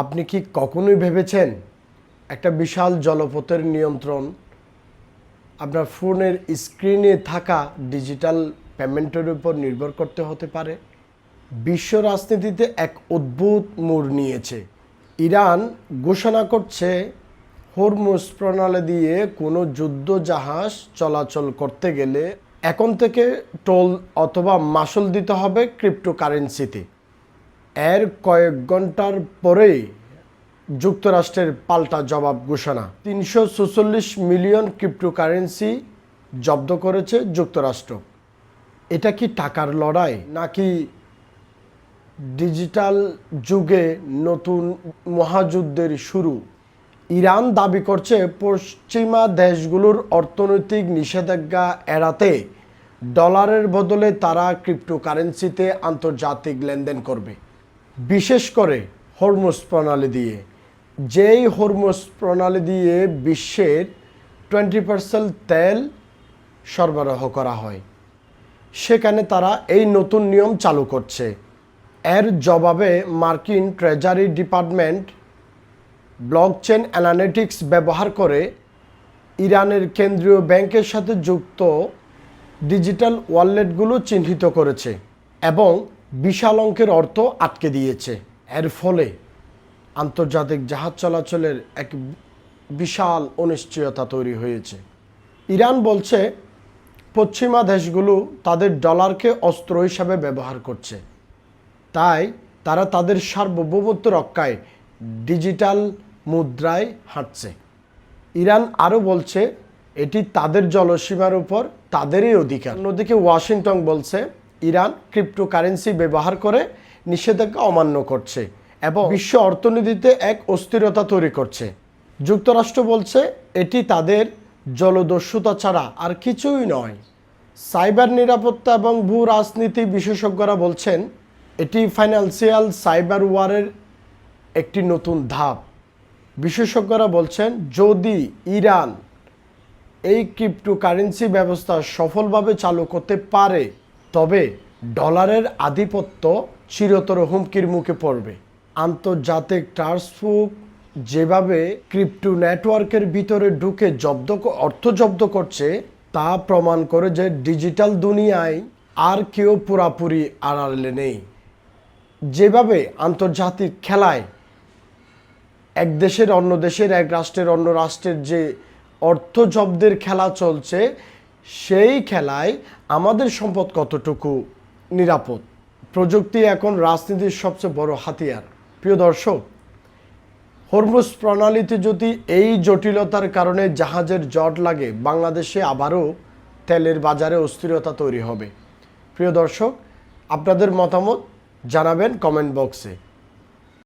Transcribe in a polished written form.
আপনি কি কখনোই ভেবেছেন একটা বিশাল জলপথের নিয়ন্ত্রণ আপনার ফোনের স্ক্রিনে থাকা ডিজিটাল পেমেন্টের উপর নির্ভর করতে হতে পারে? বিশ্ব রাজনীতিতে এক অদ্ভুত মোড় নিয়েছে। ইরান ঘোষণা করছে হরমুজ প্রণালী দিয়ে কোনো যুদ্ধ জাহাজ চলাচল করতে গেলে এখন থেকে টোল অথবা মাসুল দিতে হবে ক্রিপ্টোকারেন্সিতে। এর কয়েক ঘন্টার পরেই যুক্তরাষ্ট্রের পাল্টা জবাব ঘোষণা। ৩৪৬ মিলিয়ন ক্রিপ্টোকারেন্সি জব্দ করেছে যুক্তরাষ্ট্র। এটা কি টাকার লড়াই নাকি ডিজিটাল যুগে নতুন মহাযুদ্ধের শুরু? ইরান দাবি করছে পশ্চিমা দেশগুলোর অর্থনৈতিক নিষেধাজ্ঞা এড়াতে ডলারের বদলে তারা ক্রিপ্টোকারেন্সিতে আন্তর্জাতিক লেনদেন করবে, বিশেষ করে হরমুজ প্রণালী দিয়ে। যেই হরমুজ প্রণালী দিয়ে বিশ্বের 20% তেল সরবরাহ করা হয়, সেখানে তারা এই নতুন নিয়ম চালু করছে। এর জবাবে মার্কিন ট্রেজারি ডিপার্টমেন্ট ব্লকচেন অ্যানালিটিক্স ব্যবহার করে ইরানের কেন্দ্রীয় ব্যাংকের সাথে যুক্ত ডিজিটাল ওয়ালেটগুলো চিহ্নিত করেছে এবং বিশাল অঙ্কের অর্থ আটকে দিয়েছে। এর ফলে আন্তর্জাতিক জাহাজ চলাচলের এক বিশাল অনিশ্চয়তা তৈরি হয়েছে। ইরান বলছে পশ্চিমা দেশগুলো তাদের ডলারকে অস্ত্র হিসাবে ব্যবহার করছে, তাই তারা তাদের সার্বভৌমত্ব রক্ষায় ডিজিটাল মুদ্রায় হাঁটছে। ইরান আরও বলছে এটি তাদের জলসীমার উপর তাদেরই অধিকার। অন্যদিকে ওয়াশিংটন বলছে ইরান ক্রিপ্টোকারেন্সি ব্যবহার করে নিষেধাজ্ঞা অমান্য করছে এবং বিশ্ব অর্থনীতিতে এক অস্থিরতা তৈরি করছে। যুক্তরাষ্ট্র বলছে এটি তাদের জলদস্যুতা ছাড়া আর কিছুই নয়। সাইবার নিরাপত্তা এবং ভূ রাজনীতি বিশেষজ্ঞরা বলছেন এটি ফাইন্যান্সিয়াল সাইবার ওয়ারের একটি নতুন ধাপ। বিশেষজ্ঞরা বলছেন যদি ইরান এই ক্রিপ্টোকারেন্সি ব্যবস্থা সফলভাবে চালু করতে পারে তবে ডলারের আধিপত্য চিরতর হুমকির মুখে পড়বে। আন্তর্জাতিক ট্রান্সফুক যেভাবে ক্রিপ্টো নেটওয়ার্কের ভিতরে ঢুকে অর্থ জব্দ করছে তা প্রমাণ করে যে ডিজিটাল দুনিয়ায় আর কেউ পুরাপুরি আড়ালে নেই। যেভাবে আন্তর্জাতিক খেলায় এক দেশের অন্য দেশের, এক রাষ্ট্রের অন্য রাষ্ট্রের যে অর্থ জব্দের খেলা চলছে, সেই খেলায় আমাদের সম্পদ কতটুকু নিরাপদ? প্রযুক্তি এখন রাজনীতির সবচেয়ে বড় হাতিয়ার। প্রিয় দর্শক, হরমুজ প্রণালীতে যদি এই জটিলতার কারণে জাহাজের জট লাগে, বাংলাদেশে আবারও তেলের বাজারে অস্থিরতা তৈরি হবে। প্রিয় দর্শক, আপনাদের মতামত জানাবেন কমেন্ট বক্সে।